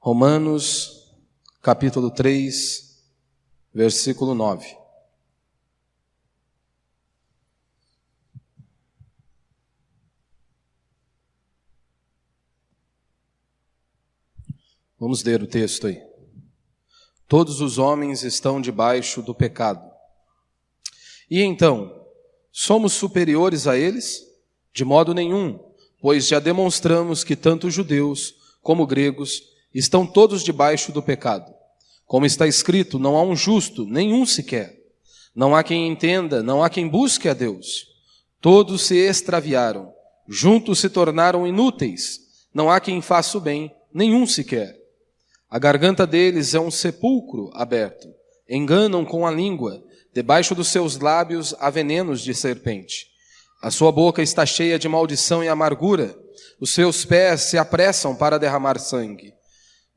Romanos, capítulo 3, versículo 9. Vamos ler o texto aí. Todos os homens estão debaixo do pecado. E então, somos superiores a eles? De modo nenhum, pois já demonstramos que tanto judeus como gregos estão todos debaixo do pecado. Como está escrito, não há um justo, nenhum sequer. Não há quem entenda, não há quem busque a Deus. Todos se extraviaram, juntos se tornaram inúteis. Não há quem faça o bem, nenhum sequer. A garganta deles é um sepulcro aberto. Enganam com a língua, debaixo dos seus lábios há venenos de serpente. A sua boca está cheia de maldição e amargura. Os seus pés se apressam para derramar sangue.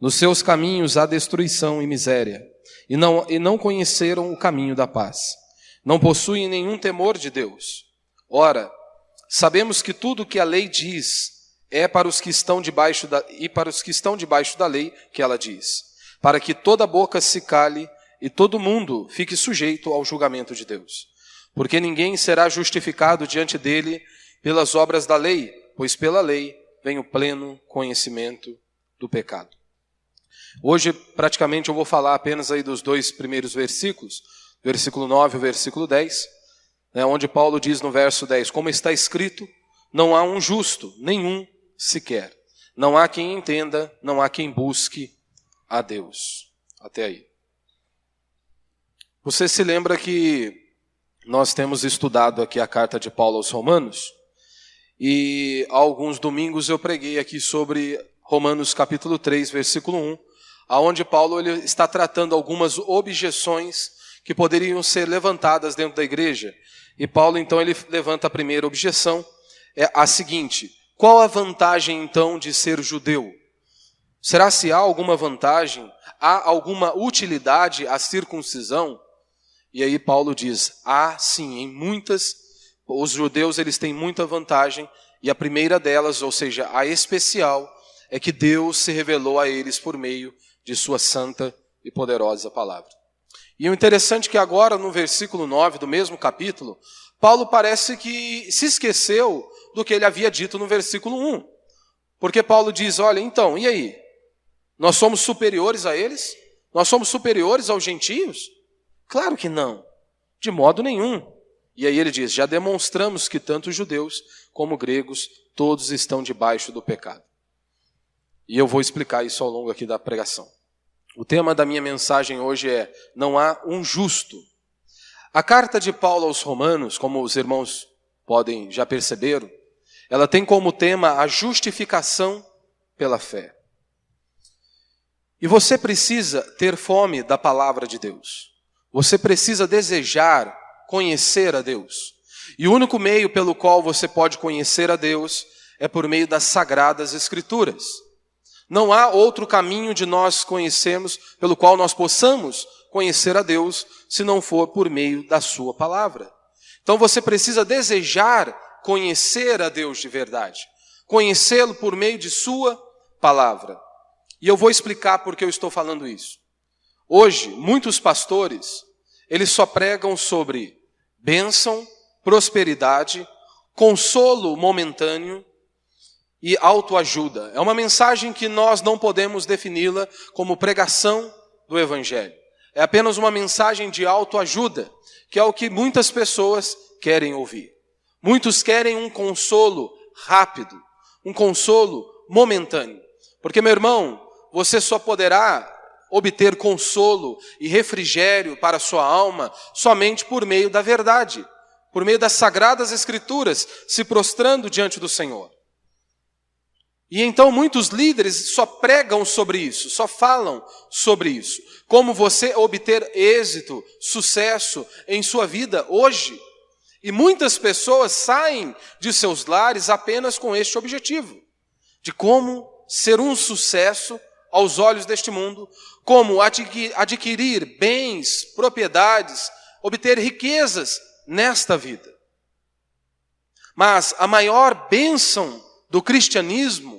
Nos seus caminhos há destruição e miséria, e não conheceram o caminho da paz. Não possuem nenhum temor de Deus. Ora, sabemos que tudo o que a lei diz é para os que estão debaixo da lei que ela diz, para que toda boca se cale e todo mundo fique sujeito ao julgamento de Deus. Porque ninguém será justificado diante dele pelas obras da lei, pois pela lei vem o pleno conhecimento do pecado. Hoje, praticamente, eu vou falar apenas aí dos dois primeiros versículos, versículo 9 e versículo 10, onde Paulo diz no verso 10, como está escrito, não há um justo, nenhum sequer. Não há quem entenda, não há quem busque a Deus. Até aí. Você se lembra que nós temos estudado aqui a carta de Paulo aos Romanos, e há alguns domingos eu preguei aqui sobre Romanos capítulo 3, versículo 1, aonde Paulo ele está tratando algumas objeções que poderiam ser levantadas dentro da igreja. E Paulo, então, ele levanta a primeira objeção, é a seguinte: qual a vantagem, então, de ser judeu? Será se há alguma vantagem? Há alguma utilidade à circuncisão? E aí Paulo diz, sim, em muitas, os judeus eles têm muita vantagem, e a primeira delas, ou seja, a especial, é que Deus se revelou a eles por meio de sua santa e poderosa palavra. E o interessante é que agora, no versículo 9 do mesmo capítulo, Paulo parece que se esqueceu do que ele havia dito no versículo 1. Porque Paulo diz, olha, então, e aí? Nós somos superiores a eles? Nós somos superiores aos gentios? Claro que não, de modo nenhum. E aí ele diz, já demonstramos que tanto judeus como gregos, todos estão debaixo do pecado. E eu vou explicar isso ao longo aqui da pregação. O tema da minha mensagem hoje é, não há um justo. A carta de Paulo aos Romanos, como os irmãos podem já perceberam, ela tem como tema a justificação pela fé. E você precisa ter fome da palavra de Deus. Você precisa desejar conhecer a Deus. E o único meio pelo qual você pode conhecer a Deus é por meio das Sagradas Escrituras. Não há outro caminho de nós conhecermos, pelo qual nós possamos conhecer a Deus, se não for por meio da sua palavra. Então você precisa desejar conhecer a Deus de verdade. Conhecê-lo por meio de sua palavra. E eu vou explicar por que eu estou falando isso. Hoje, muitos pastores, eles só pregam sobre bênção, prosperidade, consolo momentâneo, e autoajuda. É uma mensagem que nós não podemos defini-la como pregação do Evangelho. É apenas uma mensagem de autoajuda, que é o que muitas pessoas querem ouvir. Muitos querem um consolo rápido, um consolo momentâneo. Porque, meu irmão, você só poderá obter consolo e refrigério para a sua alma somente por meio da verdade, por meio das Sagradas Escrituras, se prostrando diante do Senhor. E então muitos líderes só pregam sobre isso, só falam sobre isso. Como você obter êxito, sucesso em sua vida hoje. E muitas pessoas saem de seus lares apenas com este objetivo. De como ser um sucesso aos olhos deste mundo. Como adquirir bens, propriedades, obter riquezas nesta vida. Mas a maior bênção do cristianismo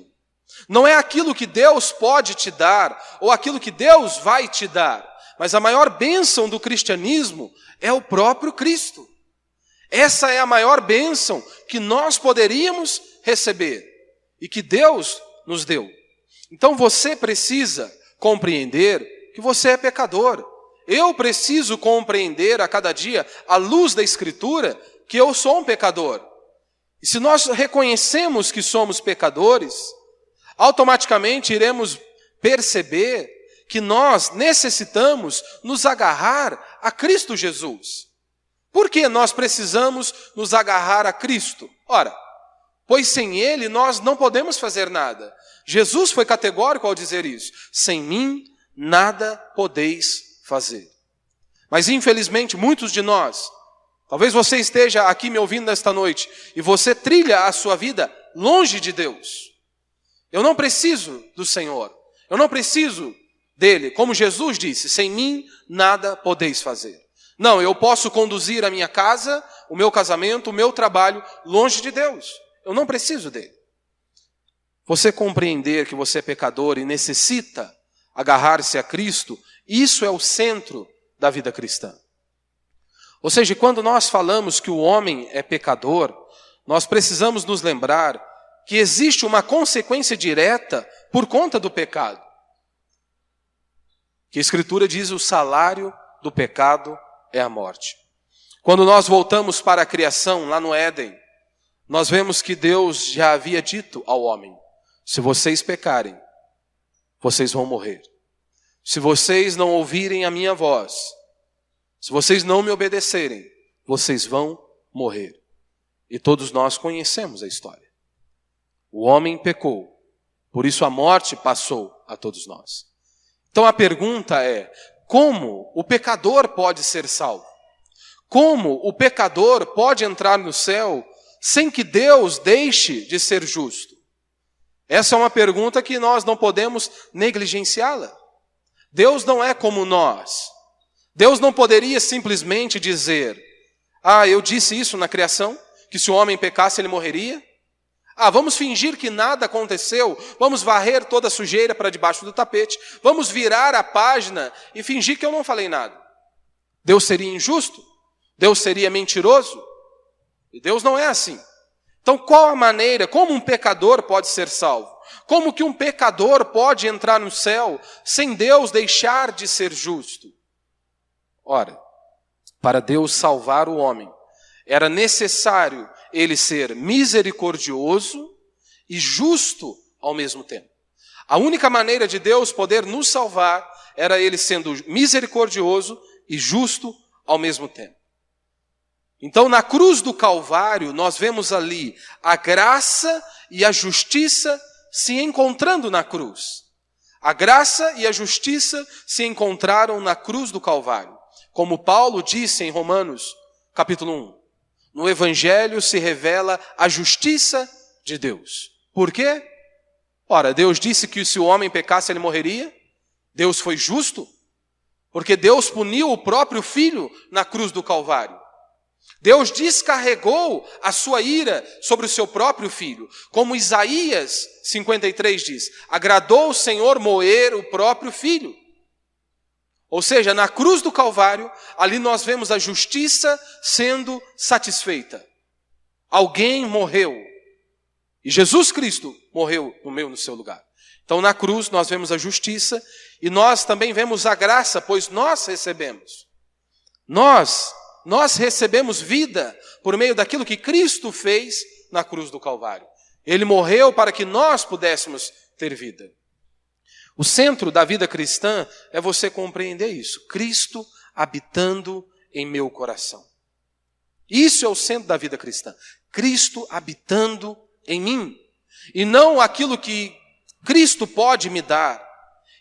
Não é aquilo que Deus pode te dar, ou aquilo que Deus vai te dar. Mas a maior bênção do cristianismo é o próprio Cristo. Essa é a maior bênção que nós poderíamos receber e que Deus nos deu. Então você precisa compreender que você é pecador. Eu preciso compreender a cada dia, à luz da Escritura, que eu sou um pecador. E se nós reconhecemos que somos pecadores, automaticamente iremos perceber que nós necessitamos nos agarrar a Cristo Jesus. Por que nós precisamos nos agarrar a Cristo? Ora, pois sem Ele nós não podemos fazer nada. Jesus foi categórico ao dizer isso. Sem mim nada podeis fazer. Mas infelizmente muitos de nós, talvez você esteja aqui me ouvindo nesta noite, e você trilha a sua vida longe de Deus. Eu não preciso do Senhor. Eu não preciso dele. Como Jesus disse, sem mim nada podeis fazer. Não, eu posso conduzir a minha casa, o meu casamento, o meu trabalho longe de Deus. Eu não preciso dele. Você compreender que você é pecador e necessita agarrar-se a Cristo, isso é o centro da vida cristã. Ou seja, quando nós falamos que o homem é pecador, nós precisamos nos lembrar que existe uma consequência direta por conta do pecado. Que a Escritura diz: o salário do pecado é a morte. Quando nós voltamos para a criação, lá no Éden, nós vemos que Deus já havia dito ao homem: se vocês pecarem, vocês vão morrer. Se vocês não ouvirem a minha voz, se vocês não me obedecerem, vocês vão morrer. E todos nós conhecemos a história. O homem pecou, por isso a morte passou a todos nós. Então a pergunta é: como o pecador pode ser salvo? Como o pecador pode entrar no céu sem que Deus deixe de ser justo? Essa é uma pergunta que nós não podemos negligenciá-la. Deus não é como nós. Deus não poderia simplesmente dizer: eu disse isso na criação, que se o homem pecasse ele morreria. Vamos fingir que nada aconteceu, vamos varrer toda a sujeira para debaixo do tapete, vamos virar a página e fingir que eu não falei nada. Deus seria injusto? Deus seria mentiroso? E Deus não é assim. Então qual a maneira, como um pecador pode ser salvo? Como que um pecador pode entrar no céu sem Deus deixar de ser justo? Ora, para Deus salvar o homem, era necessário ele ser misericordioso e justo ao mesmo tempo. A única maneira de Deus poder nos salvar era ele sendo misericordioso e justo ao mesmo tempo. Então, na cruz do Calvário, nós vemos ali a graça e a justiça se encontrando na cruz. A graça e a justiça se encontraram na cruz do Calvário. Como Paulo disse em Romanos, capítulo 1. No Evangelho se revela a justiça de Deus. Por quê? Ora, Deus disse que se o homem pecasse ele morreria. Deus foi justo, porque Deus puniu o próprio Filho na cruz do Calvário. Deus descarregou a sua ira sobre o seu próprio Filho. Como Isaías 53 diz: agradou o Senhor moer o próprio Filho. Ou seja, na cruz do Calvário, ali nós vemos a justiça sendo satisfeita. Alguém morreu. E Jesus Cristo morreu no meu e no seu lugar. Então na cruz nós vemos a justiça e nós também vemos a graça, pois nós recebemos. Nós recebemos vida por meio daquilo que Cristo fez na cruz do Calvário. Ele morreu para que nós pudéssemos ter vida. O centro da vida cristã é você compreender isso. Cristo habitando em meu coração. Isso é o centro da vida cristã. Cristo habitando em mim. E não aquilo que Cristo pode me dar.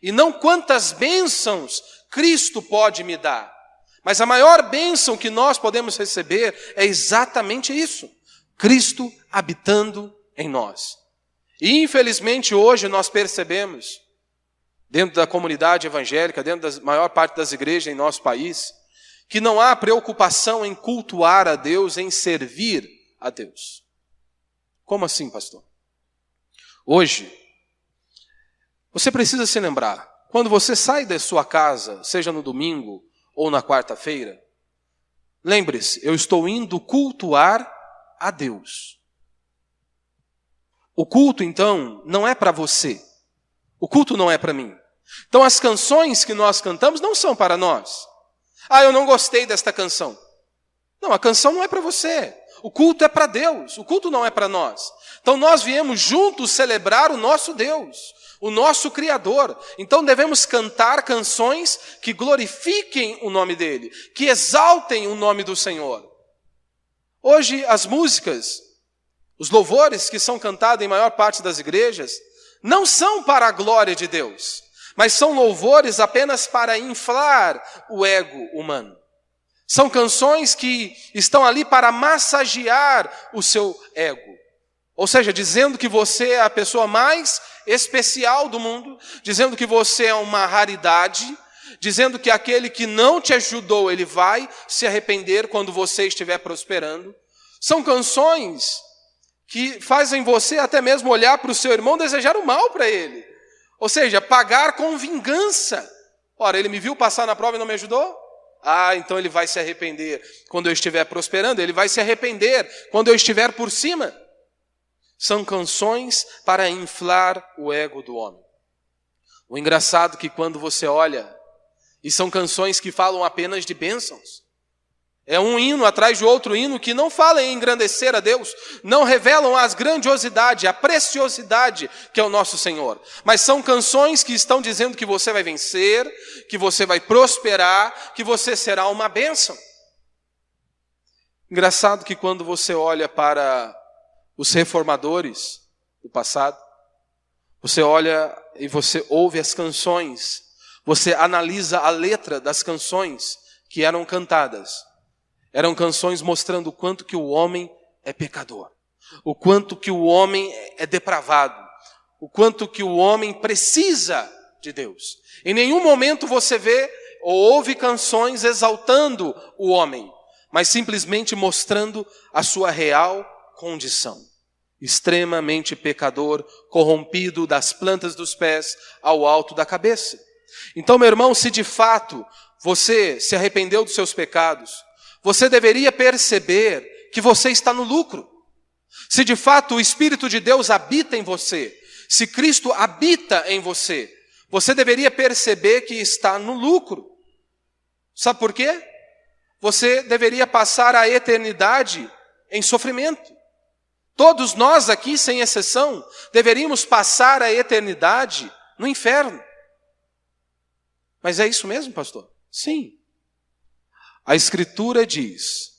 E não quantas bênçãos Cristo pode me dar. Mas a maior bênção que nós podemos receber é exatamente isso. Cristo habitando em nós. E infelizmente hoje nós percebemos, dentro da comunidade evangélica, dentro da maior parte das igrejas em nosso país, que não há preocupação em cultuar a Deus, em servir a Deus. Como assim, pastor? Hoje, Você precisa se lembrar, quando você sai da sua casa, seja no domingo ou na quarta-feira, lembre-se, eu estou indo cultuar a Deus. O culto, então, não é para você. O culto não é para mim. Então as canções que nós cantamos não são para nós. Ah, eu não gostei desta canção. Não, a canção não é para você. O culto é para Deus. O culto não é para nós. Então nós viemos juntos celebrar o nosso Deus, o nosso Criador. Então devemos cantar canções que glorifiquem o nome dele, que exaltem o nome do Senhor. Hoje as músicas, os louvores que são cantados em maior parte das igrejas, não são para a glória de Deus, mas são louvores apenas para inflar o ego humano. São canções que estão ali para massagear o seu ego. Ou seja, dizendo que você é a pessoa mais especial do mundo, dizendo que você é uma raridade, dizendo que aquele que não te ajudou, ele vai se arrepender quando você estiver prosperando. São canções que fazem você até mesmo olhar para o seu irmão e desejar o mal para ele. Ou seja, pagar com vingança. Ora, ele me viu passar na prova e não me ajudou? Ah, então ele vai se arrepender quando eu estiver prosperando, ele vai se arrepender quando eu estiver por cima. São canções para inflar o ego do homem. O engraçado é que quando você olha, e são canções que falam apenas de bênçãos, é um hino atrás de outro hino que não fala em engrandecer a Deus, não revelam a grandiosidade, a preciosidade que é o nosso Senhor. Mas são canções que estão dizendo que você vai vencer, que você vai prosperar, que você será uma bênção. Engraçado que quando você olha para os reformadores do passado, você olha e você ouve as canções, você analisa a letra das canções que eram cantadas. Eram canções mostrando o quanto que o homem é pecador, o quanto que o homem é depravado, o quanto que o homem precisa de Deus. Em nenhum momento você vê ou ouve canções exaltando o homem, mas simplesmente mostrando a sua real condição. Extremamente pecador, corrompido das plantas dos pés ao alto da cabeça. Então, meu irmão, se de fato você se arrependeu dos seus pecados, você deveria perceber que você está no lucro. Se de fato o Espírito de Deus habita em você, se Cristo habita em você, você deveria perceber que está no lucro. Sabe por quê? Você deveria passar a eternidade em sofrimento. Todos nós aqui, sem exceção, deveríamos passar a eternidade no inferno. Mas é isso mesmo, pastor? Sim. A Escritura diz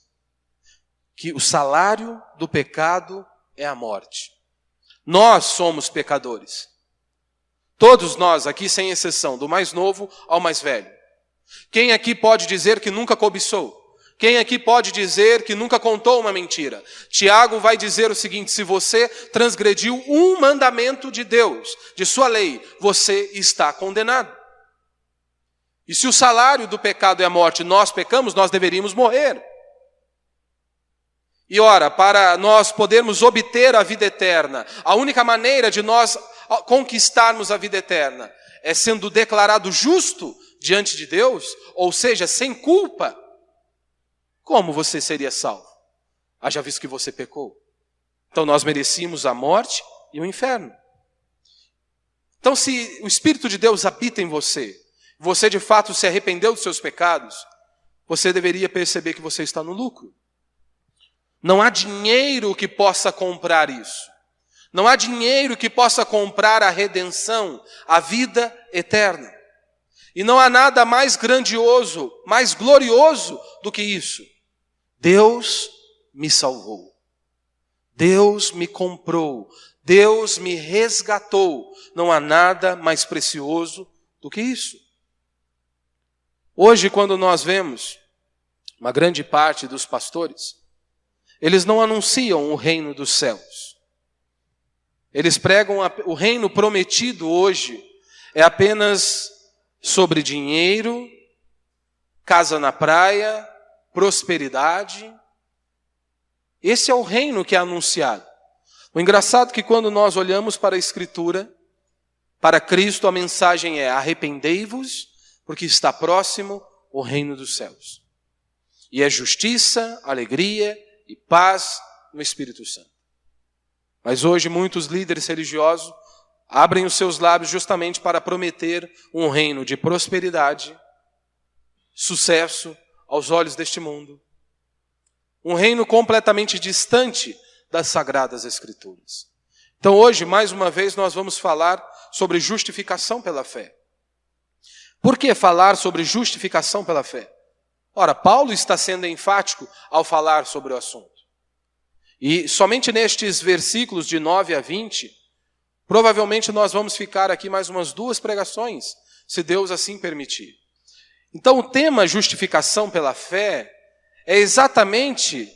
que o salário do pecado é a morte. Nós somos pecadores. Todos nós aqui, sem exceção, do mais novo ao mais velho. Quem aqui pode dizer que nunca cobiçou? Quem aqui pode dizer que nunca contou uma mentira? Tiago vai dizer o seguinte: se você transgrediu um mandamento de Deus, de sua lei, você está condenado. E se o salário do pecado é a morte, nós pecamos, nós deveríamos morrer. E ora, para nós podermos obter a vida eterna, a única maneira de nós conquistarmos a vida eterna é sendo declarado justo diante de Deus, ou seja, sem culpa. Como você seria salvo? Haja visto que você pecou. Então nós merecíamos a morte e o inferno. Então se o Espírito de Deus habita em você, você de fato se arrependeu dos seus pecados, você deveria perceber que você está no lucro. Não há dinheiro que possa comprar isso. Não há dinheiro que possa comprar a redenção, a vida eterna. E não há nada mais grandioso, mais glorioso do que isso. Deus me salvou. Deus me comprou. Deus me resgatou. Não há nada mais precioso do que isso. Hoje, quando nós vemos uma grande parte dos pastores, eles não anunciam o reino dos céus. Eles pregam o reino prometido hoje é apenas sobre dinheiro, casa na praia, prosperidade. Esse é o reino que é anunciado. O engraçado é que quando nós olhamos para a Escritura, Para Cristo a mensagem é: arrependei-vos, porque está próximo o reino dos céus. E é justiça, alegria e paz no Espírito Santo. Mas hoje muitos líderes religiosos abrem os seus lábios justamente para prometer um reino de prosperidade, sucesso aos olhos deste mundo. Um reino completamente distante das Sagradas Escrituras. Então hoje, mais uma vez, nós vamos falar sobre justificação pela fé. Por que falar sobre justificação pela fé? Ora, Paulo está sendo enfático ao falar sobre o assunto. E somente nestes versículos de 9 a 20, provavelmente nós vamos ficar aqui mais umas 2 pregações, se Deus assim permitir. Então o tema justificação pela fé é exatamente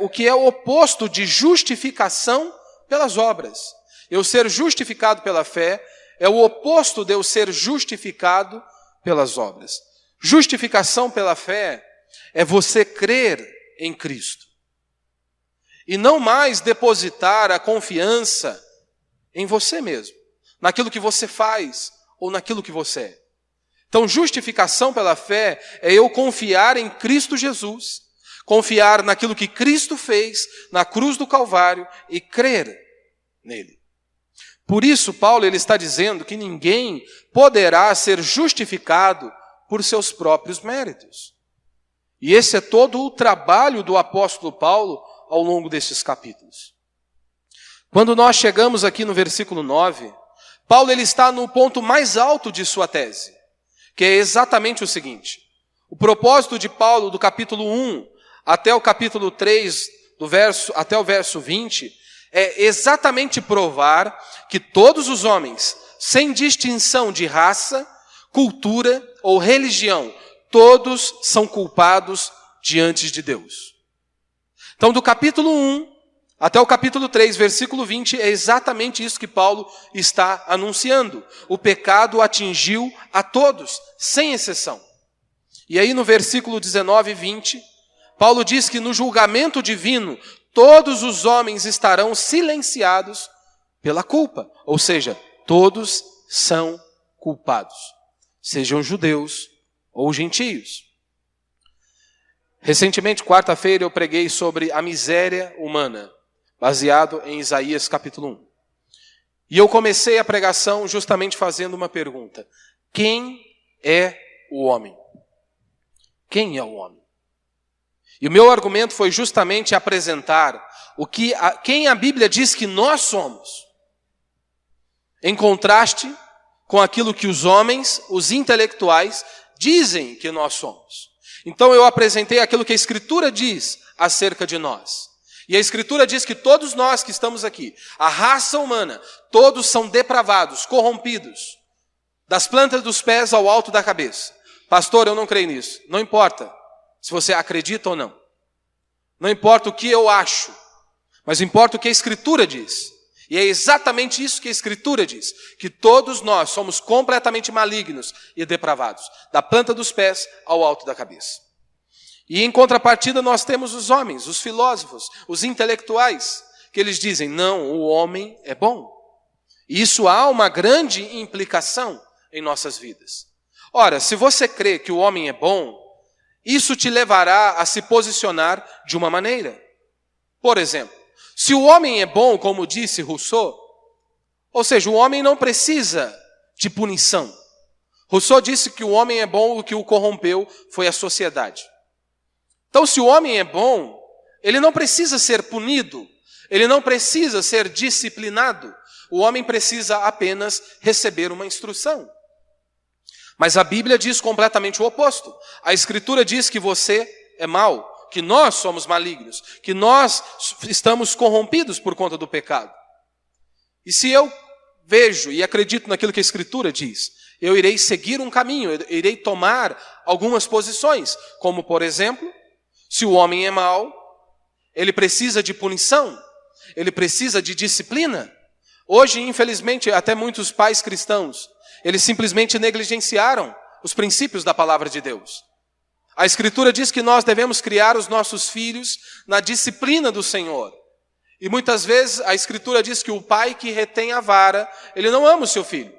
o que é o oposto de justificação pelas obras. Eu ser justificado pela fé é o oposto de eu ser justificado pelas obras. Justificação pela fé é você crer em Cristo. E não mais depositar a confiança em você mesmo, naquilo que você faz ou naquilo que você é. Então, justificação pela fé é eu confiar em Cristo Jesus, confiar naquilo que Cristo fez na cruz do Calvário e crer nele. Por isso, Paulo ele está dizendo que ninguém poderá ser justificado por seus próprios méritos. E esse é todo o trabalho do apóstolo Paulo ao longo desses capítulos. Quando nós chegamos aqui no versículo 9, Paulo ele está no ponto mais alto de sua tese, que é exatamente o seguinte: o propósito de Paulo do capítulo 1 até o capítulo 3, até o verso 20, é exatamente provar que todos os homens, sem distinção de raça, cultura ou religião, todos são culpados diante de Deus. Então, do capítulo 1 até o capítulo 3, versículo 20, é exatamente isso que Paulo está anunciando. O pecado atingiu a todos, sem exceção. E aí no versículo 19 e 20, Paulo diz que no julgamento divino, todos os homens estarão silenciados pela culpa. Ou seja, todos são culpados, sejam judeus ou gentios. Recentemente, quarta-feira, eu preguei sobre a miséria humana, baseado em Isaías capítulo 1. E eu comecei a pregação justamente fazendo uma pergunta: quem é o homem? Quem é o homem? E o meu argumento foi justamente apresentar quem a Bíblia diz que nós somos, em contraste com aquilo que os homens, os intelectuais, dizem que nós somos. Então eu apresentei aquilo que a Escritura diz acerca de nós. E a Escritura diz que todos nós que estamos aqui, a raça humana, todos são depravados, corrompidos, das plantas dos pés ao alto da cabeça. Pastor, eu não creio nisso. Não importa se você acredita ou não. Não importa o que eu acho, mas importa o que a Escritura diz. E é exatamente isso que a Escritura diz, que todos nós somos completamente malignos e depravados, da planta dos pés ao alto da cabeça. E em contrapartida nós temos os homens, os filósofos, os intelectuais, que eles dizem: não, o homem é bom. E isso há uma grande implicação em nossas vidas. Ora, se você crê que o homem é bom, isso te levará a se posicionar de uma maneira. Por exemplo, se o homem é bom, como disse Rousseau, ou seja, o homem não precisa de punição. Rousseau disse que o homem é bom, o que o corrompeu foi a sociedade. Então, se o homem é bom, ele não precisa ser punido, ele não precisa ser disciplinado. O homem precisa apenas receber uma instrução. Mas a Bíblia diz completamente o oposto. A Escritura diz que você é mau, que nós somos malignos, que nós estamos corrompidos por conta do pecado. E se eu vejo e acredito naquilo que a Escritura diz, eu irei seguir um caminho, eu irei tomar algumas posições, como por exemplo, se o homem é mau, ele precisa de punição, ele precisa de disciplina. Hoje, infelizmente, até muitos pais cristãos, eles simplesmente negligenciaram os princípios da palavra de Deus. A Escritura diz que nós devemos criar os nossos filhos na disciplina do Senhor. E muitas vezes a Escritura diz que o pai que retém a vara, ele não ama o seu filho.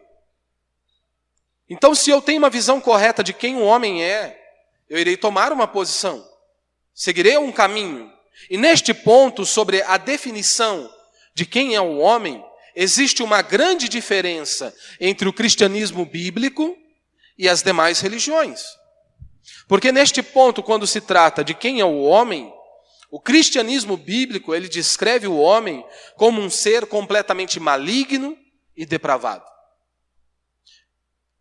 Então, se eu tenho uma visão correta de quem o homem é, eu irei tomar uma posição, seguirei um caminho. E neste ponto, sobre a definição de quem é o homem, existe uma grande diferença entre o cristianismo bíblico e as demais religiões. Porque neste ponto, quando se trata de quem é o homem, o cristianismo bíblico, ele descreve o homem como um ser completamente maligno e depravado.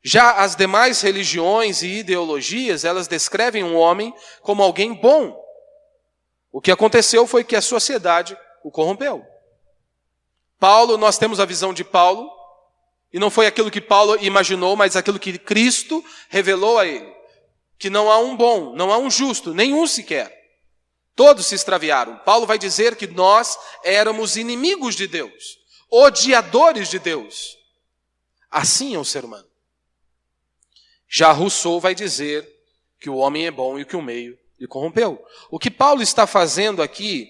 Já as demais religiões e ideologias, elas descrevem o homem como alguém bom. O que aconteceu foi que a sociedade o corrompeu. Paulo, nós temos a visão de Paulo, e não foi aquilo que Paulo imaginou, mas aquilo que Cristo revelou a ele. Que não há um bom, não há um justo, nenhum sequer. Todos se extraviaram. Paulo vai dizer que nós éramos inimigos de Deus, odiadores de Deus. Assim é o ser humano. Já Rousseau vai dizer que o homem é bom e que o meio lhe corrompeu. O que Paulo está fazendo aqui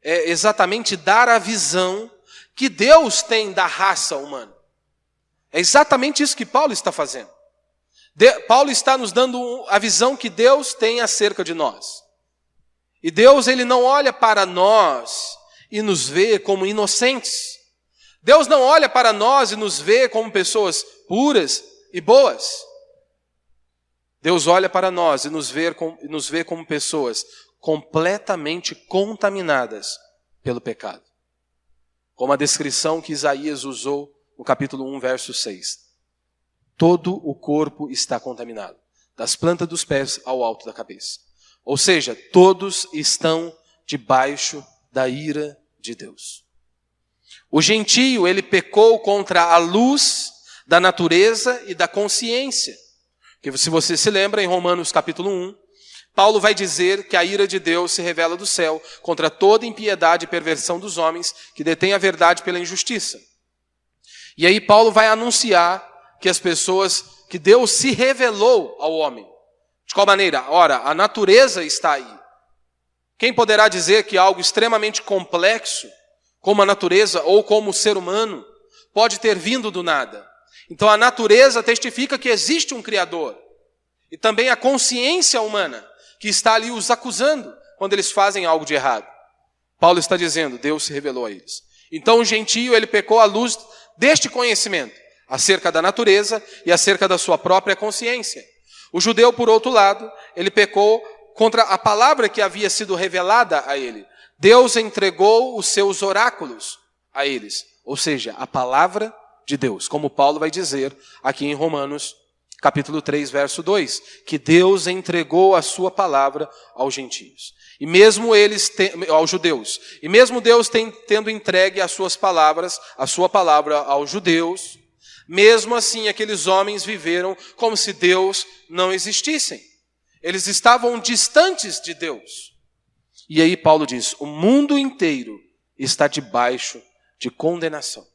é exatamente dar a visão que Deus tem da raça humana. É exatamente isso que Paulo está fazendo. Paulo está nos dando a visão que Deus tem acerca de nós. E Deus, ele não olha para nós e nos vê como inocentes. Deus não olha para nós e nos vê como pessoas puras e boas. Deus olha para nós e nos vê como pessoas completamente contaminadas pelo pecado. Como a descrição que Isaías usou no capítulo 1, verso 6. Todo o corpo está contaminado, das plantas dos pés ao alto da cabeça. Ou seja, todos estão debaixo da ira de Deus. O gentio, ele pecou contra a luz da natureza e da consciência. Porque se você se lembra, em Romanos capítulo 1, Paulo vai dizer que a ira de Deus se revela do céu contra toda impiedade e perversão dos homens que detêm a verdade pela injustiça. E aí Paulo vai anunciar que as pessoas, que Deus se revelou ao homem. De qual maneira? Ora, a natureza está aí. Quem poderá dizer que algo extremamente complexo, como a natureza ou como o ser humano, pode ter vindo do nada? Então a natureza testifica que existe um Criador. E também a consciência humana, que está ali os acusando quando eles fazem algo de errado. Paulo está dizendo, Deus se revelou a eles. Então o gentio, ele pecou à luz deste conhecimento, acerca da natureza e acerca da sua própria consciência. O judeu, por outro lado, ele pecou contra a palavra que havia sido revelada a ele. Deus entregou os seus oráculos a eles, ou seja, a palavra de Deus, como Paulo vai dizer aqui em Romanos, capítulo 3, verso 2, que Deus entregou a sua palavra aos gentios. E mesmo aos judeus. E mesmo Deus tendo entregue as suas palavras, a sua palavra aos judeus, mesmo assim aqueles homens viveram como se Deus não existisse. Eles estavam distantes de Deus. E aí Paulo diz, o mundo inteiro está debaixo de condenação.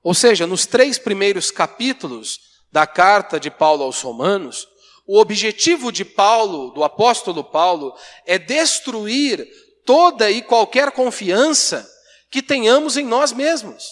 Ou seja, nos 3 primeiros capítulos da carta de Paulo aos Romanos, o objetivo de Paulo, do apóstolo Paulo, é destruir toda e qualquer confiança que tenhamos em nós mesmos.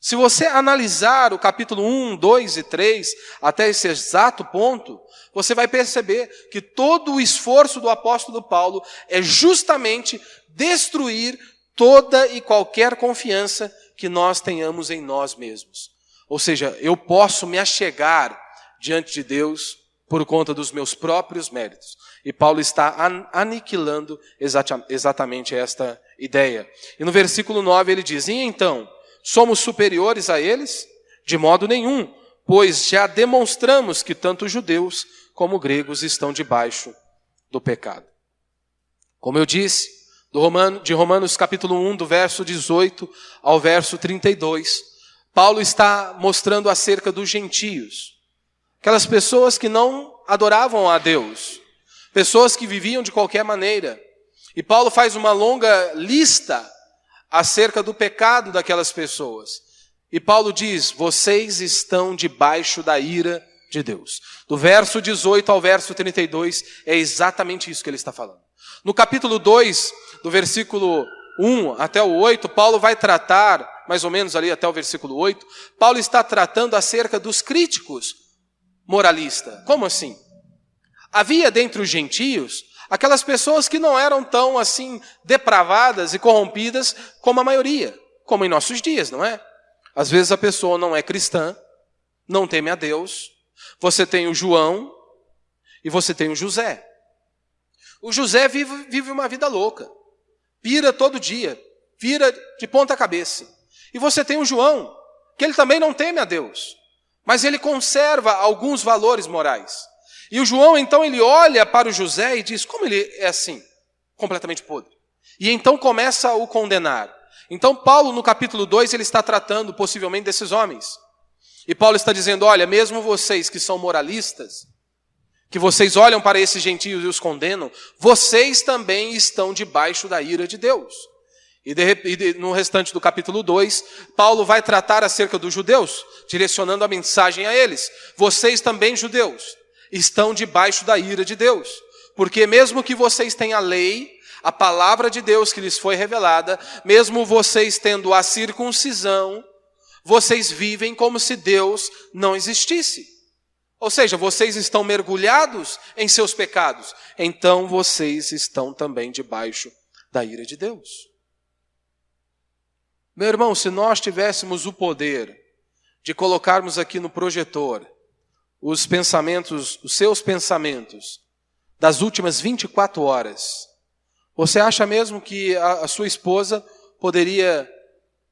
Se você analisar o capítulo 1, 2 e 3, até esse exato ponto, você vai perceber que todo o esforço do apóstolo Paulo é justamente destruir toda e qualquer confiança que nós tenhamos em nós mesmos. Ou seja, eu posso me achegar diante de Deus por conta dos meus próprios méritos. E Paulo está aniquilando exatamente esta ideia. E no versículo 9 ele diz, e então, somos superiores a eles? De modo nenhum, pois já demonstramos que tanto judeus como gregos estão debaixo do pecado. Como eu disse, de Romanos capítulo 1, do verso 18 ao verso 32, Paulo está mostrando acerca dos gentios. Aquelas pessoas que não adoravam a Deus, pessoas que viviam de qualquer maneira. E Paulo faz uma longa lista acerca do pecado daquelas pessoas. E Paulo diz, vocês estão debaixo da ira de Deus. Do verso 18 ao verso 32, é exatamente isso que ele está falando. No capítulo 2, do versículo 1 até o 8, Paulo vai tratar mais ou menos ali até o versículo 8, Paulo está tratando acerca dos críticos moralistas. Como assim? Havia dentre os gentios aquelas pessoas que não eram tão assim depravadas e corrompidas como a maioria, como em nossos dias, não é? Às vezes a pessoa não é cristã, não teme a Deus. Você tem o João e você tem o José. O José vive uma vida louca, pira todo dia, vira de ponta cabeça. E você tem o João, que ele também não teme a Deus, mas ele conserva alguns valores morais. E o João, então, ele olha para o José e diz, como ele é assim, completamente podre? E então começa a o condenar. Então Paulo, no capítulo 2, ele está tratando possivelmente desses homens. E Paulo está dizendo, olha, mesmo vocês que são moralistas, que vocês olham para esses gentios e os condenam, vocês também estão debaixo da ira de Deus. E no restante do capítulo 2, Paulo vai tratar acerca dos judeus, direcionando a mensagem a eles. Vocês também, judeus, estão debaixo da ira de Deus. Porque mesmo que vocês tenham a lei, a palavra de Deus que lhes foi revelada, mesmo vocês tendo a circuncisão, vocês vivem como se Deus não existisse. Ou seja, vocês estão mergulhados em seus pecados. Então vocês estão também debaixo da ira de Deus. Meu irmão, se nós tivéssemos o poder de colocarmos aqui no projetor os pensamentos, os seus pensamentos das últimas 24 horas, você acha mesmo que a sua esposa poderia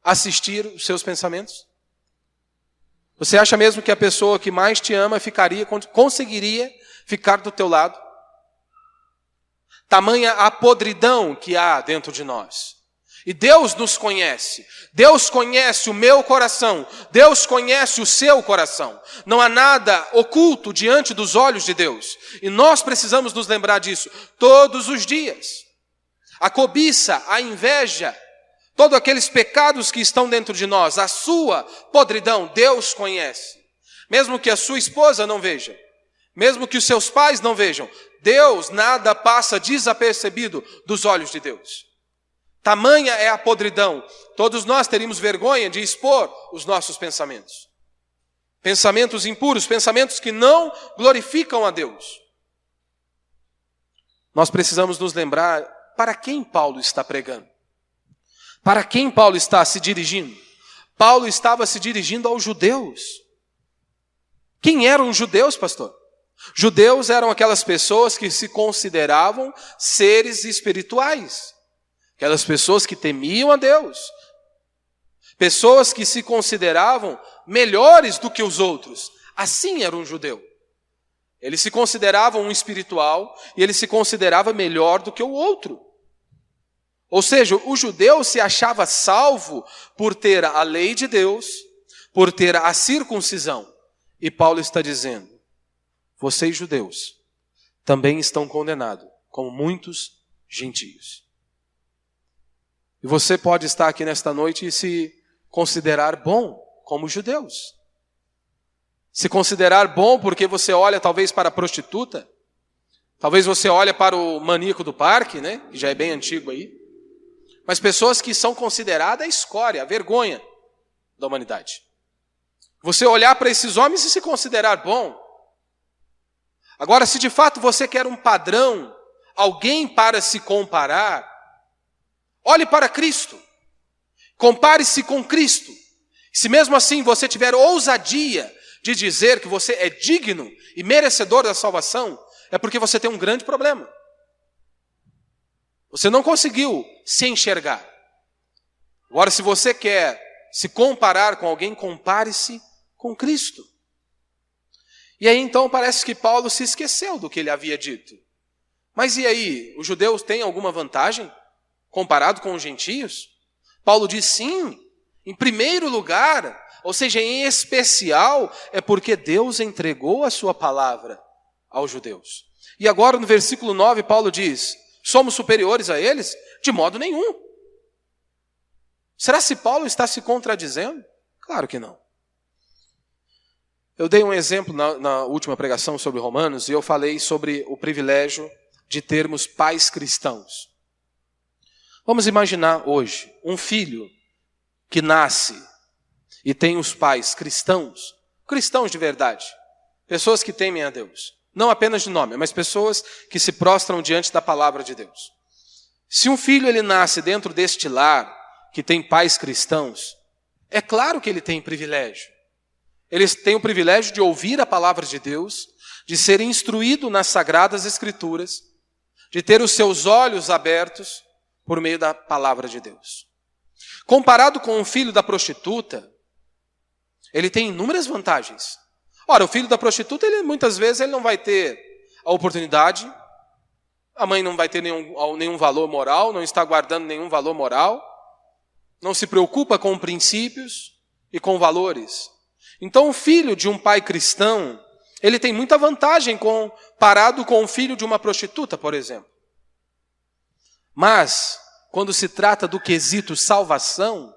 assistir os seus pensamentos? Você acha mesmo que a pessoa que mais te ama conseguiria ficar do teu lado? Tamanha a podridão que há dentro de nós. E Deus nos conhece. Deus conhece o meu coração. Deus conhece o seu coração. Não há nada oculto diante dos olhos de Deus. E nós precisamos nos lembrar disso todos os dias. A cobiça, a inveja, todos aqueles pecados que estão dentro de nós, a sua podridão, Deus conhece. Mesmo que a sua esposa não veja, mesmo que os seus pais não vejam, Deus nada passa desapercebido dos olhos de Deus. Tamanha é a podridão. Todos nós teríamos vergonha de expor os nossos pensamentos. Pensamentos impuros, pensamentos que não glorificam a Deus. Nós precisamos nos lembrar para quem Paulo está pregando. Para quem Paulo está se dirigindo? Paulo estava se dirigindo aos judeus. Quem eram os judeus, pastor? Judeus eram aquelas pessoas que se consideravam seres espirituais. Aquelas pessoas que temiam a Deus. Pessoas que se consideravam melhores do que os outros. Assim era um judeu. Ele se considerava um espiritual e ele se considerava melhor do que o outro. Ou seja, o judeu se achava salvo por ter a lei de Deus, por ter a circuncisão. E Paulo está dizendo, vocês judeus também estão condenados, como muitos gentios. E você pode estar aqui nesta noite e se considerar bom como judeus. Se considerar bom porque você olha talvez para a prostituta, talvez você olha para o maníaco do parque, né? Que já é bem antigo aí. Mas pessoas que são consideradas a escória, a vergonha da humanidade. Você olhar para esses homens e se considerar bom. Agora, se de fato você quer um padrão, alguém para se comparar, olhe para Cristo. Compare-se com Cristo. Se mesmo assim você tiver ousadia de dizer que você é digno e merecedor da salvação, é porque você tem um grande problema. Você não conseguiu se enxergar. Agora, se você quer se comparar com alguém, compare-se com Cristo. E aí, então, parece que Paulo se esqueceu do que ele havia dito. Mas e aí, os judeus têm alguma vantagem comparado com os gentios? Paulo diz sim, em primeiro lugar, ou seja, em especial, é porque Deus entregou a sua palavra aos judeus. E agora, no versículo 9, Paulo diz, somos superiores a eles? De modo nenhum. Será que Paulo está se contradizendo? Claro que não. Eu dei um exemplo na última pregação sobre Romanos e eu falei sobre o privilégio de termos pais cristãos. Vamos imaginar hoje um filho que nasce e tem os pais cristãos, cristãos de verdade, pessoas que temem a Deus, não apenas de nome, mas pessoas que se prostram diante da palavra de Deus. Se um filho ele nasce dentro deste lar, que tem pais cristãos, é claro que ele tem privilégio. Ele tem o privilégio de ouvir a palavra de Deus, de ser instruído nas sagradas escrituras, de ter os seus olhos abertos por meio da palavra de Deus. Comparado com o filho da prostituta, ele tem inúmeras vantagens. Ora, o filho da prostituta, muitas vezes ele não vai ter a oportunidade, a mãe não vai ter nenhum valor moral, não está guardando nenhum valor moral, não se preocupa com princípios e com valores. Então o filho de um pai cristão, ele tem muita vantagem comparado com o filho de uma prostituta, por exemplo. Mas, quando se trata do quesito salvação,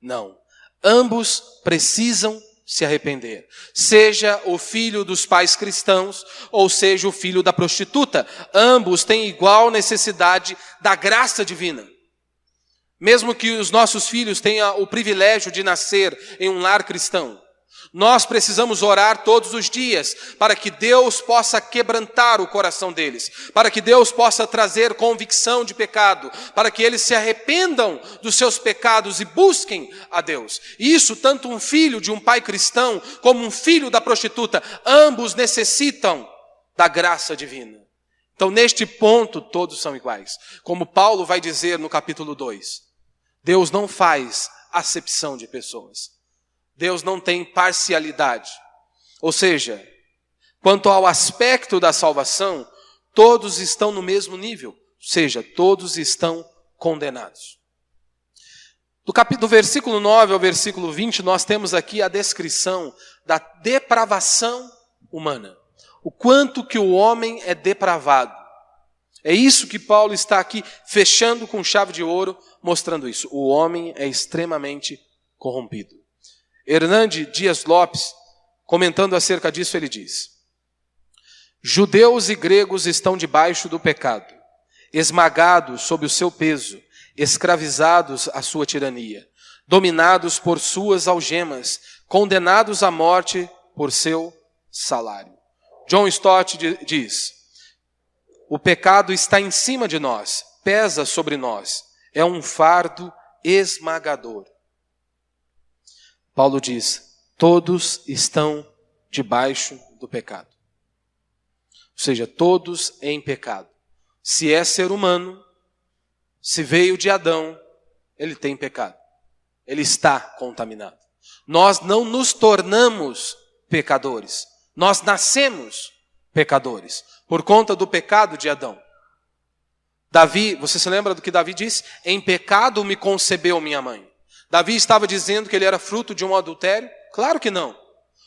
não. Ambos precisam se arrepender. Seja o filho dos pais cristãos, ou seja o filho da prostituta. Ambos têm igual necessidade da graça divina. Mesmo que os nossos filhos tenham o privilégio de nascer em um lar cristão, nós precisamos orar todos os dias para que Deus possa quebrantar o coração deles, para que Deus possa trazer convicção de pecado, para que eles se arrependam dos seus pecados e busquem a Deus. E isso, tanto um filho de um pai cristão, como um filho da prostituta, ambos necessitam da graça divina. Então, neste ponto, todos são iguais. Como Paulo vai dizer no capítulo 2, Deus não faz acepção de pessoas. Deus não tem parcialidade. Ou seja, quanto ao aspecto da salvação, todos estão no mesmo nível. Ou seja, todos estão condenados. Do versículo 9 ao versículo 20, nós temos aqui a descrição da depravação humana. O quanto que o homem é depravado. É isso que Paulo está aqui fechando com chave de ouro, mostrando isso. O homem é extremamente corrompido. Hernande Dias Lopes, comentando acerca disso, ele diz: judeus e gregos estão debaixo do pecado, esmagados sob o seu peso, escravizados à sua tirania, dominados por suas algemas, condenados à morte por seu salário. John Stott diz: o pecado está em cima de nós, pesa sobre nós, é um fardo esmagador. Paulo diz, todos estão debaixo do pecado. Ou seja, todos em pecado. Se é ser humano, se veio de Adão, ele tem pecado. Ele está contaminado. Nós não nos tornamos pecadores. Nós nascemos pecadores, por conta do pecado de Adão. Davi, você se lembra do que Davi disse? Em pecado me concebeu minha mãe. Davi estava dizendo que ele era fruto de um adultério? Claro que não.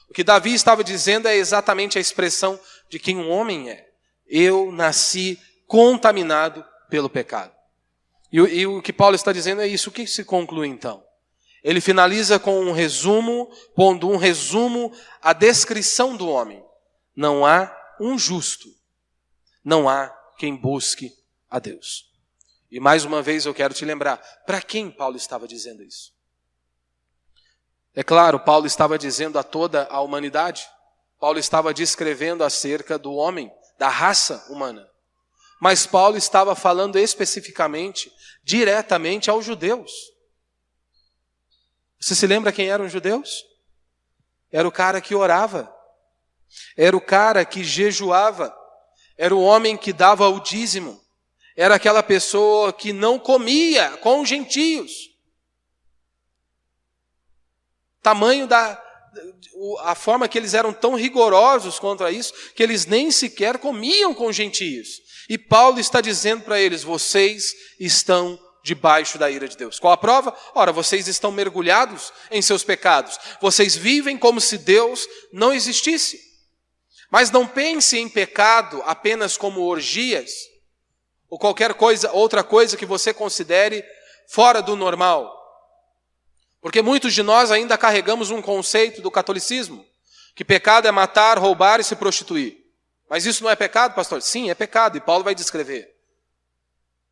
O que Davi estava dizendo é exatamente a expressão de quem um homem é. Eu nasci contaminado pelo pecado. E o que Paulo está dizendo é isso. O que se conclui então? Ele finaliza com um resumo, pondo um resumo à descrição do homem. Não há um justo. Não há quem busque a Deus. E mais uma vez eu quero te lembrar, para quem Paulo estava dizendo isso? É claro, Paulo estava dizendo a toda a humanidade. Paulo estava descrevendo acerca do homem, da raça humana. Mas Paulo estava falando especificamente, diretamente aos judeus. Você se lembra quem eram os judeus? Era o cara que orava. Era o cara que jejuava. Era o homem que dava o dízimo. Era aquela pessoa que não comia com os gentios. Tamanho a forma que eles eram tão rigorosos contra isso, que eles nem sequer comiam com os gentios. E Paulo está dizendo para eles, vocês estão debaixo da ira de Deus. Qual a prova? Ora, vocês estão mergulhados em seus pecados. Vocês vivem como se Deus não existisse. Mas não pense em pecado apenas como orgias, ou qualquer coisa, outra coisa que você considere fora do normal. Porque muitos de nós ainda carregamos um conceito do catolicismo, que pecado é matar, roubar e se prostituir. Mas isso não é pecado, pastor? Sim, é pecado, e Paulo vai descrever.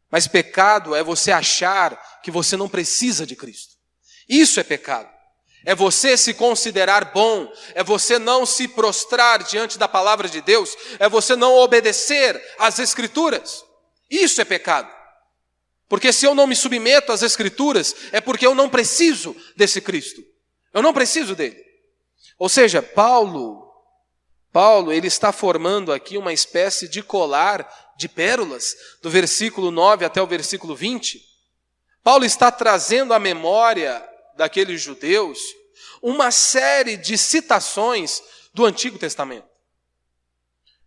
Mas pecado é você achar que você não precisa de Cristo. Isso é pecado. É você se considerar bom, é você não se prostrar diante da palavra de Deus, é você não obedecer às Escrituras. Isso é pecado. Porque se eu não me submeto às Escrituras, é porque eu não preciso desse Cristo. Eu não preciso dele. Ou seja, Paulo, ele está formando aqui uma espécie de colar de pérolas, do versículo 9 até o versículo 20. Paulo está trazendo à memória daqueles judeus uma série de citações do Antigo Testamento,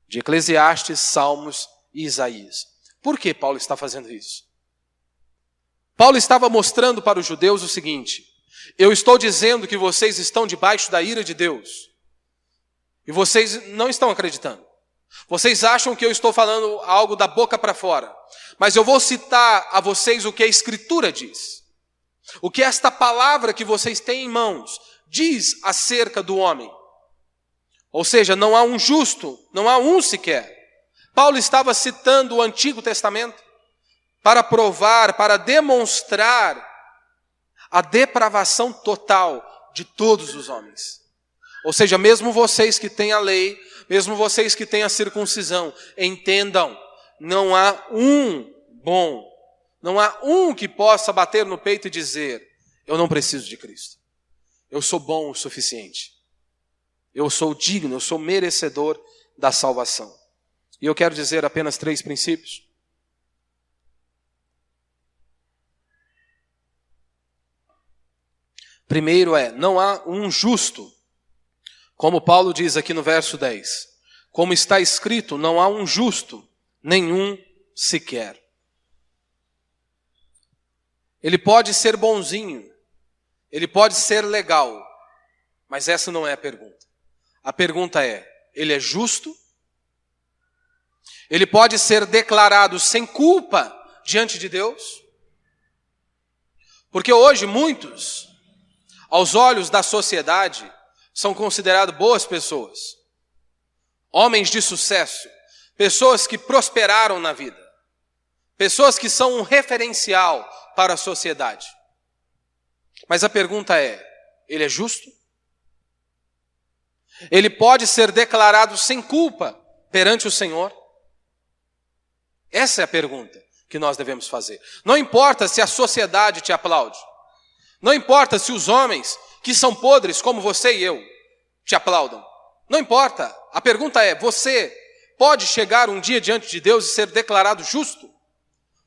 de Eclesiastes, Salmos e Isaías. Por que Paulo está fazendo isso? Paulo estava mostrando para os judeus o seguinte: eu estou dizendo que vocês estão debaixo da ira de Deus, e vocês não estão acreditando. Vocês acham que eu estou falando algo da boca para fora, mas eu vou citar a vocês o que a Escritura diz. O que esta palavra que vocês têm em mãos diz acerca do homem. Ou seja, não há um justo, não há um sequer. Paulo estava citando o Antigo Testamento para provar, para demonstrar a depravação total de todos os homens. Ou seja, mesmo vocês que têm a lei, mesmo vocês que têm a circuncisão, entendam, não há um bom, não há um que possa bater no peito e dizer: eu não preciso de Cristo, eu sou bom o suficiente, eu sou digno, eu sou merecedor da salvação. E eu quero dizer apenas 3 princípios. Primeiro não há um justo, como Paulo diz aqui no verso 10. Como está escrito, não há um justo, nenhum sequer. Ele pode ser bonzinho, ele pode ser legal, mas essa não é a pergunta. A pergunta é: ele é justo? Ele pode ser declarado sem culpa diante de Deus? Porque hoje muitos, aos olhos da sociedade, são considerados boas pessoas, homens de sucesso, pessoas que prosperaram na vida, pessoas que são um referencial para a sociedade. Mas a pergunta é: ele é justo? Ele pode ser declarado sem culpa perante o Senhor? Essa é a pergunta que nós devemos fazer. Não importa se a sociedade te aplaude, não importa se os homens que são podres como você e eu te aplaudam, não importa. A pergunta é: você pode chegar um dia diante de Deus e ser declarado justo?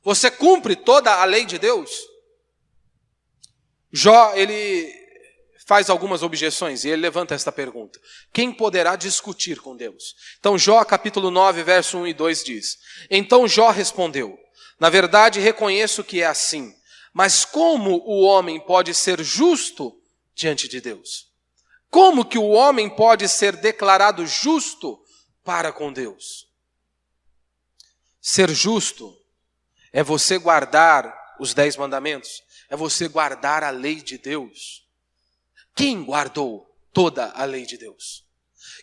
Você cumpre toda a lei de Deus? Jó, ele faz algumas objeções e ele levanta esta pergunta: quem poderá discutir com Deus? Então Jó capítulo 9, verso 1 e 2 diz: então Jó respondeu: na verdade reconheço que é assim, mas como o homem pode ser justo diante de Deus? Como que o homem pode ser declarado justo para com Deus? Ser justo é você guardar os 10 mandamentos, é você guardar a lei de Deus. Quem guardou toda a lei de Deus?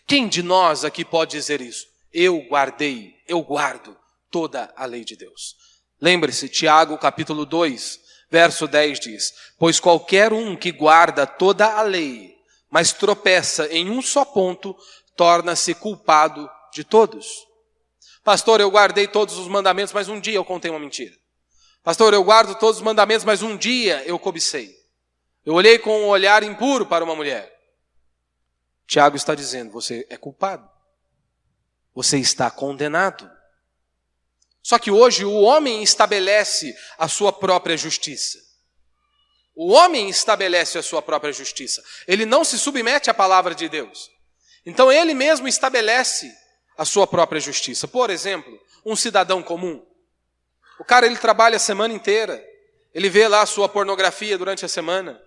Quem de nós aqui pode dizer isso? Eu guardei, eu guardo toda a lei de Deus. Lembre-se, Tiago capítulo 2, verso 10 diz: pois qualquer um que guarda toda a lei, mas tropeça em um só ponto, torna-se culpado de todos. Pastor, eu guardei todos os mandamentos, mas um dia eu contei uma mentira. Pastor, eu guardo todos os mandamentos, mas um dia eu cobicei. Eu olhei com um olhar impuro para uma mulher. Tiago está dizendo: você é culpado. Você está condenado. Só que hoje o homem estabelece a sua própria justiça. O homem estabelece a sua própria justiça. Ele não se submete à palavra de Deus. Então ele mesmo estabelece a sua própria justiça. Por exemplo, um cidadão comum. O cara, ele trabalha a semana inteira. Ele vê lá a sua pornografia durante a semana.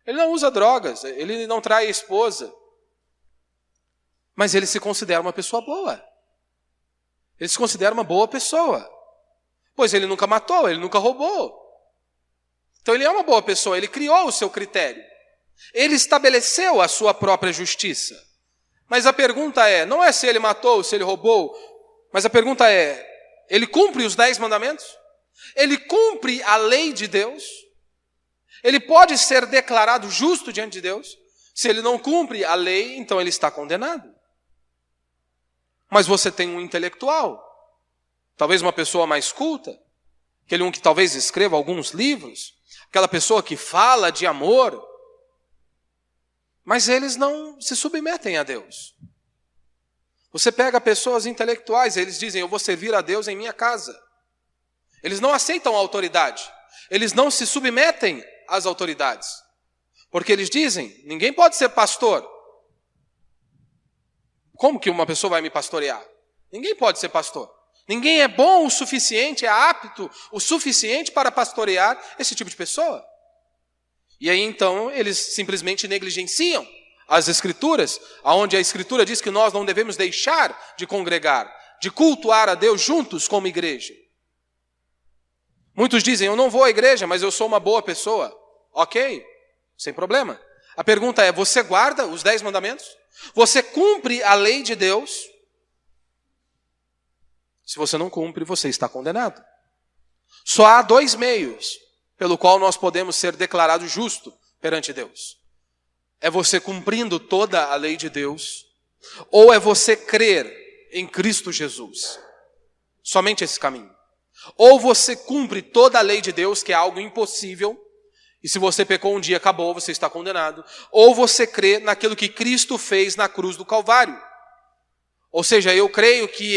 Ele não usa drogas, ele não trai a esposa. Mas ele se considera uma pessoa boa. Ele se considera uma boa pessoa. Pois ele nunca matou, ele nunca roubou. Então ele é uma boa pessoa, ele criou o seu critério. Ele estabeleceu a sua própria justiça. Mas a pergunta não é se ele matou, se ele roubou, mas a pergunta é: ele cumpre os 10 mandamentos? Ele cumpre a lei de Deus. Ele pode ser declarado justo diante de Deus. Se ele não cumpre a lei, então ele está condenado. Mas você tem um intelectual, talvez uma pessoa mais culta, aquele um que talvez escreva alguns livros, aquela pessoa que fala de amor, mas eles não se submetem a Deus. Você pega pessoas intelectuais, eles dizem, eu vou servir a Deus em minha casa. Eles não aceitam a autoridade, eles não se submetem às autoridades, porque eles dizem, ninguém pode ser pastor. Como que uma pessoa vai me pastorear? Ninguém pode ser pastor. Ninguém é bom o suficiente, é apto o suficiente para pastorear esse tipo de pessoa. E aí então eles simplesmente negligenciam as Escrituras, onde a Escritura diz que nós não devemos deixar de congregar, de cultuar a Deus juntos como igreja. Muitos dizem, eu não vou à igreja, mas eu sou uma boa pessoa. Ok, sem problema. A pergunta é, você guarda os 10 mandamentos? Você cumpre a lei de Deus? Se você não cumpre, você está condenado. Só há 2 meios pelo qual nós podemos ser declarados justos perante Deus. É você cumprindo toda a lei de Deus, ou é você crer em Cristo Jesus. Somente esse caminho. Ou você cumpre toda a lei de Deus, que é algo impossível, e se você pecou um dia, acabou, você está condenado. Ou você crê naquilo que Cristo fez na cruz do Calvário. Ou seja, eu creio que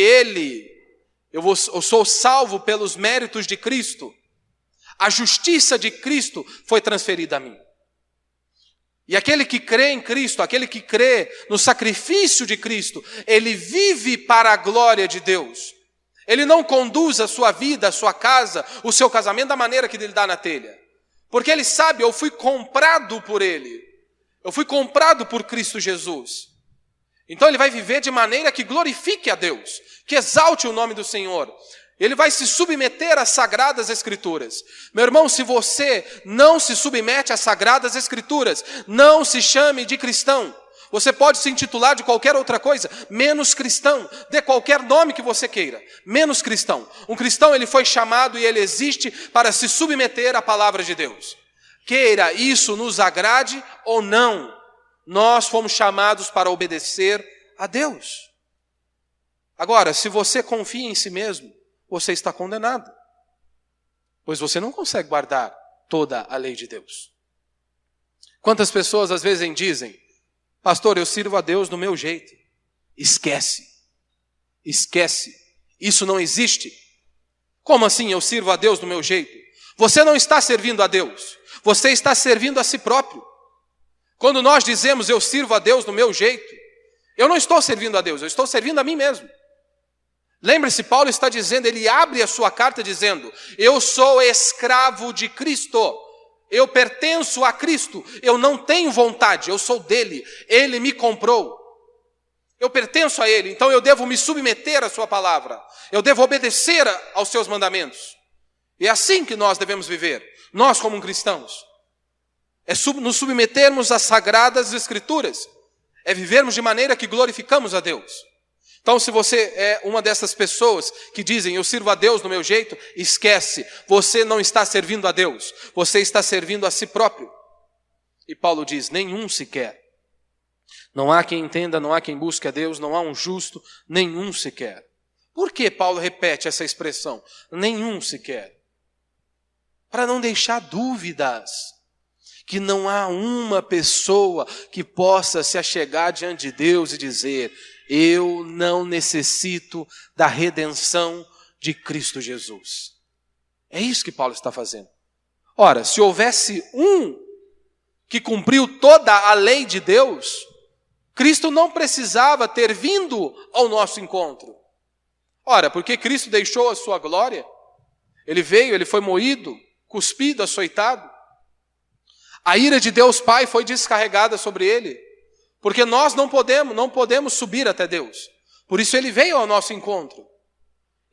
eu sou salvo pelos méritos de Cristo. A justiça de Cristo foi transferida a mim. E aquele que crê em Cristo, aquele que crê no sacrifício de Cristo, ele vive para a glória de Deus. Ele não conduz a sua vida, a sua casa, o seu casamento da maneira que ele dá na telha. Porque ele sabe, eu fui comprado por ele. Eu fui comprado por Cristo Jesus. Então ele vai viver de maneira que glorifique a Deus, que exalte o nome do Senhor. Ele vai se submeter às Sagradas Escrituras. Meu irmão, se você não se submete às Sagradas Escrituras, não se chame de cristão. Você pode se intitular de qualquer outra coisa, menos cristão. Dê qualquer nome que você queira, menos cristão. Um cristão, ele foi chamado e ele existe para se submeter à palavra de Deus. Queira isso nos agrade ou não, nós fomos chamados para obedecer a Deus. Agora, se você confia em si mesmo, você está condenado, pois você não consegue guardar toda a lei de Deus. Quantas pessoas às vezes dizem, pastor, eu sirvo a Deus do meu jeito. Esquece. Isso não existe. Como assim eu sirvo a Deus do meu jeito? Você não está servindo a Deus. Você está servindo a si próprio. Quando nós dizemos eu sirvo a Deus do meu jeito, eu não estou servindo a Deus, eu estou servindo a mim mesmo. Lembre-se, Paulo está dizendo, ele abre a sua carta dizendo, eu sou escravo de Cristo. Eu pertenço a Cristo, eu não tenho vontade, eu sou dele, ele me comprou. Eu pertenço a ele, então eu devo me submeter à sua palavra, eu devo obedecer aos seus mandamentos. E é assim que nós devemos viver, nós como cristãos. É nos submetermos às Sagradas Escrituras, é vivermos de maneira que glorificamos a Deus. Então, se você é uma dessas pessoas que dizem, eu sirvo a Deus do meu jeito, esquece, você não está servindo a Deus, você está servindo a si próprio. E Paulo diz, nenhum sequer. Não há quem entenda, não há quem busque a Deus, não há um justo, nenhum sequer. Por que Paulo repete essa expressão? Nenhum sequer. Para não deixar dúvidas, que não há uma pessoa que possa se achegar diante de Deus e dizer, eu não necessito da redenção de Cristo Jesus. É isso que Paulo está fazendo. Ora, se houvesse um que cumpriu toda a lei de Deus, Cristo não precisava ter vindo ao nosso encontro. Ora, porque Cristo deixou a sua glória, ele veio, ele foi moído, cuspido, açoitado. A ira de Deus Pai foi descarregada sobre ele. Porque nós não podemos subir até Deus. Por isso ele veio ao nosso encontro.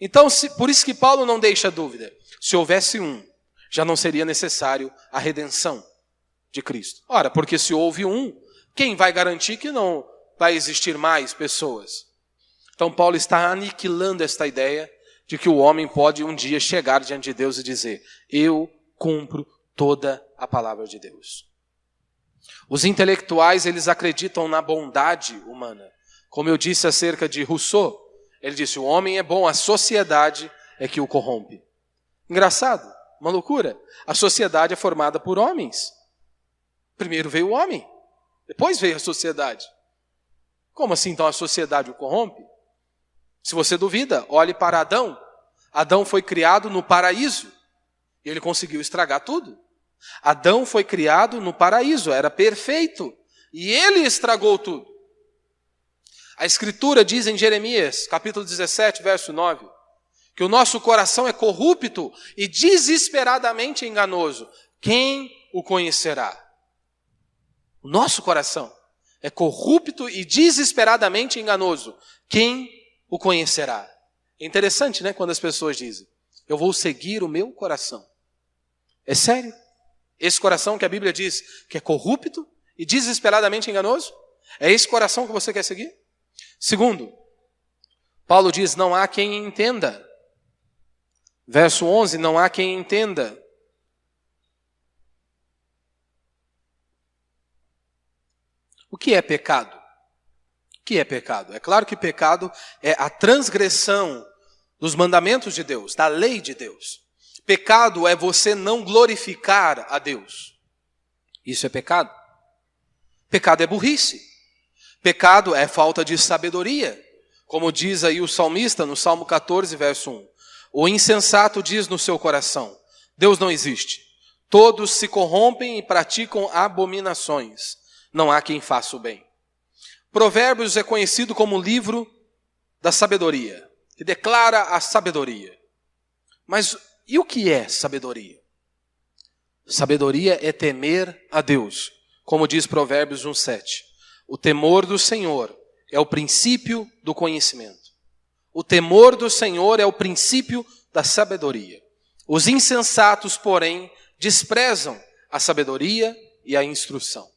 Então, por isso que Paulo não deixa dúvida. Se houvesse um, já não seria necessário a redenção de Cristo. Ora, porque se houve um, quem vai garantir que não vai existir mais pessoas? Então Paulo está aniquilando esta ideia de que o homem pode um dia chegar diante de Deus e dizer: eu cumpro toda a palavra de Deus. Os intelectuais, eles acreditam na bondade humana. Como eu disse acerca de Rousseau, ele disse: o homem é bom, a sociedade é que o corrompe. Engraçado, uma loucura. A sociedade é formada por homens. Primeiro veio o homem, depois veio a sociedade. Como assim então a sociedade o corrompe? Se você duvida, olhe para Adão. Adão foi criado no paraíso e ele conseguiu estragar tudo. Adão foi criado no paraíso, era perfeito e ele estragou tudo. A Escritura diz em Jeremias, capítulo 17, verso 9, que o nosso coração é corrupto e desesperadamente enganoso. Quem o conhecerá? O nosso coração é corrupto e desesperadamente enganoso. Quem o conhecerá? É interessante, né, quando as pessoas dizem: eu vou seguir o meu coração. É sério? Esse coração que a Bíblia diz que é corrupto e desesperadamente enganoso? É esse coração que você quer seguir? Segundo, Paulo diz: não há quem entenda. Verso 11, não há quem entenda. O que é pecado? O que é pecado? É claro que pecado é a transgressão dos mandamentos de Deus, da lei de Deus. Pecado é você não glorificar a Deus. Isso é pecado. Pecado é burrice. Pecado é falta de sabedoria. Como diz aí o salmista no Salmo 14, verso 1. O insensato diz no seu coração: Deus não existe. Todos se corrompem e praticam abominações. Não há quem faça o bem. Provérbios é conhecido como o livro da sabedoria, que declara a sabedoria. Mas e o que é sabedoria? Sabedoria é temer a Deus, como diz Provérbios 1:7. O temor do Senhor é o princípio do conhecimento. O temor do Senhor é o princípio da sabedoria. Os insensatos, porém, desprezam a sabedoria e a instrução.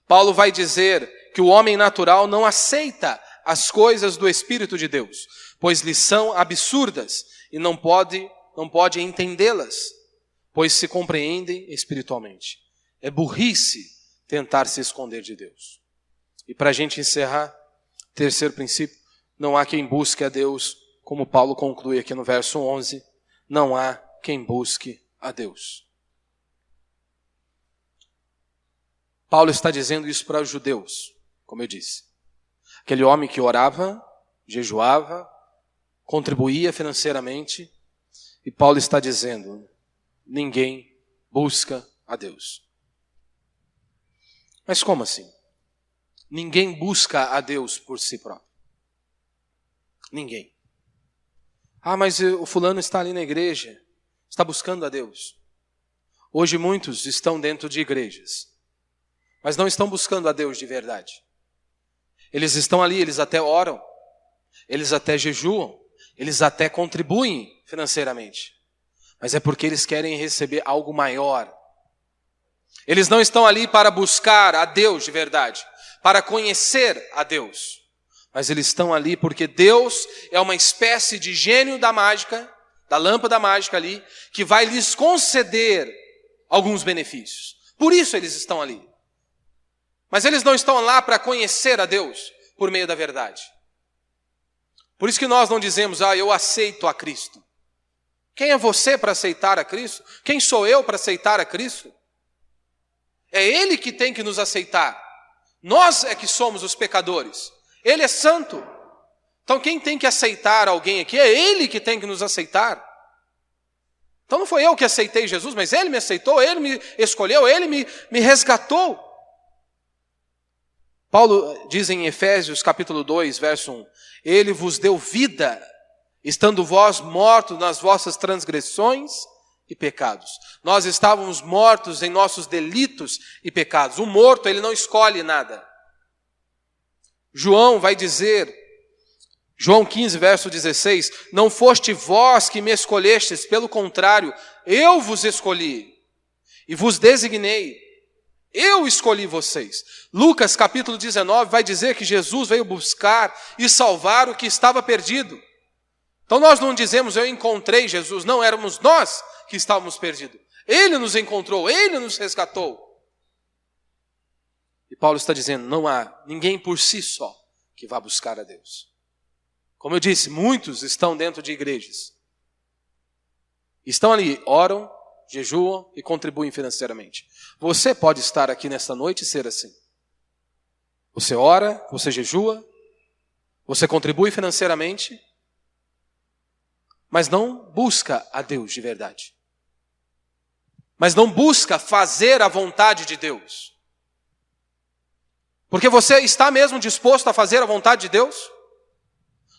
Paulo vai dizer que o homem natural não aceita as coisas do Espírito de Deus, pois lhes são absurdas e não pode entendê-las, pois se compreendem espiritualmente. É burrice tentar se esconder de Deus. E para a gente encerrar, terceiro princípio: não há quem busque a Deus, como Paulo conclui aqui no verso 11, não há quem busque a Deus. Paulo está dizendo isso para os judeus, como eu disse. Aquele homem que orava, jejuava, contribuía financeiramente, e Paulo está dizendo: ninguém busca a Deus. Mas como assim? Ninguém busca a Deus por si próprio. Ninguém. Ah, mas o fulano está ali na igreja, está buscando a Deus. Hoje muitos estão dentro de igrejas, mas não estão buscando a Deus de verdade. Eles estão ali, eles até oram, eles até jejuam, eles até contribuem financeiramente, mas é porque eles querem receber algo maior. Eles não estão ali para buscar a Deus de verdade, para conhecer a Deus, mas eles estão ali porque Deus é uma espécie de gênio da mágica, da lâmpada mágica ali, que vai lhes conceder alguns benefícios. Por isso eles estão ali. Mas eles não estão lá para conhecer a Deus por meio da verdade. Por isso que nós não dizemos: eu aceito a Cristo. Quem é você para aceitar a Cristo? Quem sou eu para aceitar a Cristo? É Ele que tem que nos aceitar. Nós é que somos os pecadores. Ele é santo. Então quem tem que aceitar alguém aqui é Ele que tem que nos aceitar. Então não foi eu que aceitei Jesus, mas Ele me aceitou, Ele me escolheu, Ele me resgatou. Paulo diz em Efésios capítulo 2, verso 1, Ele vos deu vida, estando vós mortos nas vossas transgressões e pecados. Nós estávamos mortos em nossos delitos e pecados. O morto, ele não escolhe nada. João vai dizer, João 15, verso 16, não foste vós que me escolhestes, pelo contrário, eu vos escolhi e vos designei. Eu escolhi vocês. Lucas capítulo 19 vai dizer que Jesus veio buscar e salvar o que estava perdido. Então nós não dizemos eu encontrei Jesus, não, éramos nós que estávamos perdidos. Ele nos encontrou, Ele nos resgatou. E Paulo está dizendo, não há ninguém por si só que vá buscar a Deus. Como eu disse, muitos estão dentro de igrejas. Estão ali, oram, jejuam e contribuem financeiramente. Você pode estar aqui nesta noite e ser assim. Você ora, você jejua, você contribui financeiramente, mas não busca a Deus de verdade. Mas não busca fazer a vontade de Deus. Porque você está mesmo disposto a fazer a vontade de Deus?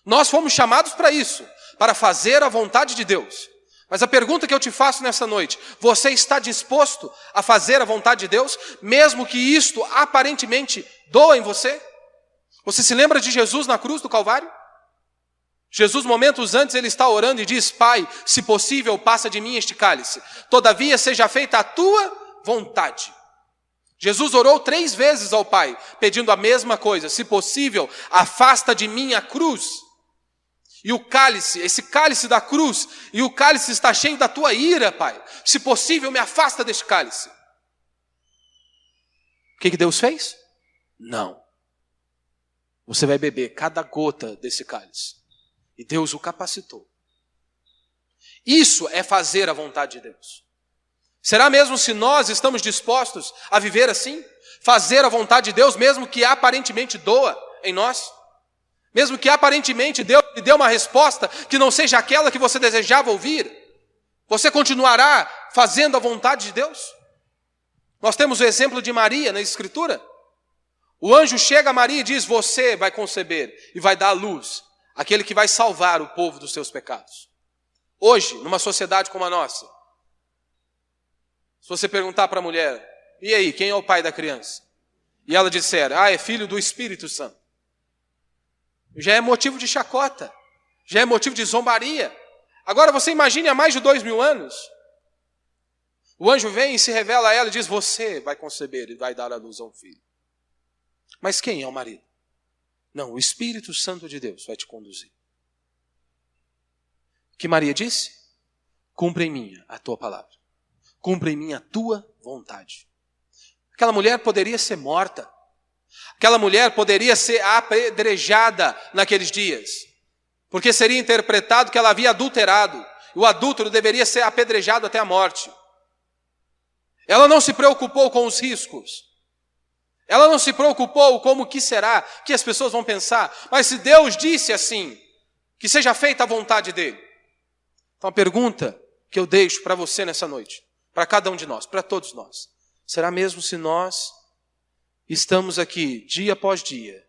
Nós fomos chamados para isso, para fazer a vontade de Deus. Mas a pergunta que eu te faço nessa noite, você está disposto a fazer a vontade de Deus, mesmo que isto aparentemente doa em você? Você se lembra de Jesus na cruz do Calvário? Jesus, momentos antes, ele está orando e diz, Pai, se possível, passa de mim este cálice. Todavia, seja feita a tua vontade. Jesus orou 3 vezes ao Pai, pedindo a mesma coisa. Se possível, afasta de mim a cruz. E o cálice, esse cálice da cruz, e o cálice está cheio da tua ira, Pai. Se possível, me afasta deste cálice. O que Deus fez? Não. Você vai beber cada gota desse cálice. E Deus o capacitou. Isso é fazer a vontade de Deus. Será mesmo se nós estamos dispostos a viver assim? Fazer a vontade de Deus, mesmo que aparentemente doa em nós? Mesmo que aparentemente Deus lhe dê uma resposta que não seja aquela que você desejava ouvir? Você continuará fazendo a vontade de Deus? Nós temos o exemplo de Maria na Escritura. O anjo chega a Maria e diz, você vai conceber e vai dar à luz aquele que vai salvar o povo dos seus pecados. Hoje, numa sociedade como a nossa, se você perguntar para a mulher, e aí, quem é o pai da criança? E ela disser, é filho do Espírito Santo. Já é motivo de chacota, já é motivo de zombaria. Agora você imagine há mais de 2000 anos, o anjo vem e se revela a ela e diz, você vai conceber e vai dar à luz a um filho. Mas quem é o marido? Não, o Espírito Santo de Deus vai te conduzir. O que Maria disse? Cumpra em mim a tua palavra. Cumpra em mim a tua vontade. Aquela mulher poderia ser morta. Aquela mulher poderia ser apedrejada naqueles dias. Porque seria interpretado que ela havia adulterado. O adúltero deveria ser apedrejado até a morte. Ela não se preocupou com os riscos. Ela não se preocupou como o que será, que as pessoas vão pensar. Mas se Deus disse assim, que seja feita a vontade dele. Então a pergunta que eu deixo para você nessa noite, para cada um de nós, para todos nós, será mesmo se nós estamos aqui dia após dia,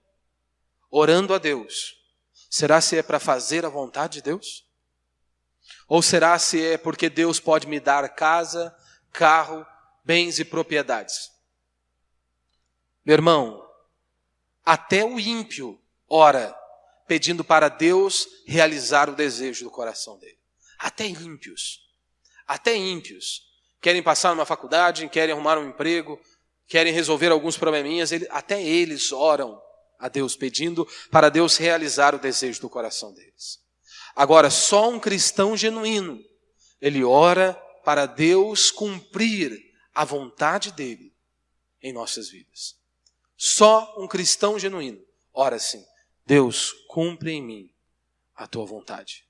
orando a Deus, será se é para fazer a vontade de Deus? Ou será se é porque Deus pode me dar casa, carro, bens e propriedades? Meu irmão, até o ímpio ora pedindo para Deus realizar o desejo do coração dele. Até ímpios querem passar numa faculdade, querem arrumar um emprego, querem resolver alguns probleminhas, até eles oram a Deus pedindo para Deus realizar o desejo do coração deles. Agora, só um cristão genuíno, ele ora para Deus cumprir a vontade dele em nossas vidas. Só um cristão genuíno ora assim, Deus, cumpre em mim a tua vontade.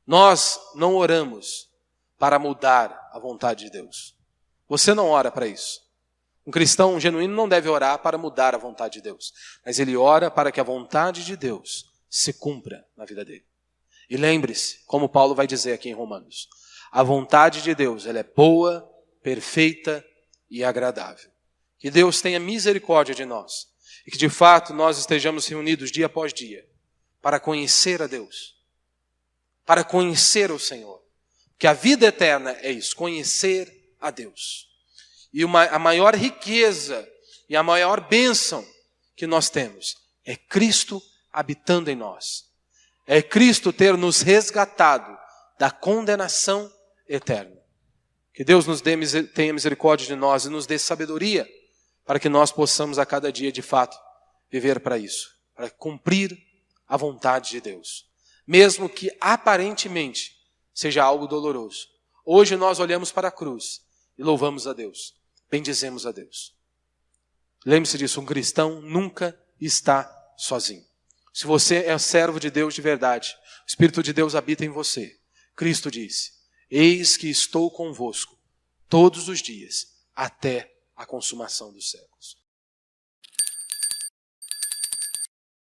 Nós não oramos para mudar a vontade de Deus. Você não ora para isso. Um cristão genuíno não deve orar para mudar a vontade de Deus, mas ele ora para que a vontade de Deus se cumpra na vida dele. E lembre-se, como Paulo vai dizer aqui em Romanos, a vontade de Deus, ela é boa, perfeita e agradável. Que Deus tenha misericórdia de nós e que de fato nós estejamos reunidos dia após dia para conhecer a Deus, para conhecer o Senhor. Porque a vida eterna é isso, conhecer a Deus. E a maior riqueza e a maior bênção que nós temos é Cristo habitando em nós. É Cristo ter nos resgatado da condenação eterna. Que Deus tenha misericórdia de nós e nos dê sabedoria para que nós possamos a cada dia, de fato, viver para isso, para cumprir a vontade de Deus. mesmo que aparentemente seja algo doloroso. Hoje nós olhamos para a cruz e louvamos a Deus, bendizemos a Deus. Lembre-se disso, um cristão nunca está sozinho. Se você é servo de Deus de verdade, o Espírito de Deus habita em você. Cristo disse: eis que estou convosco todos os dias, até a consumação dos séculos.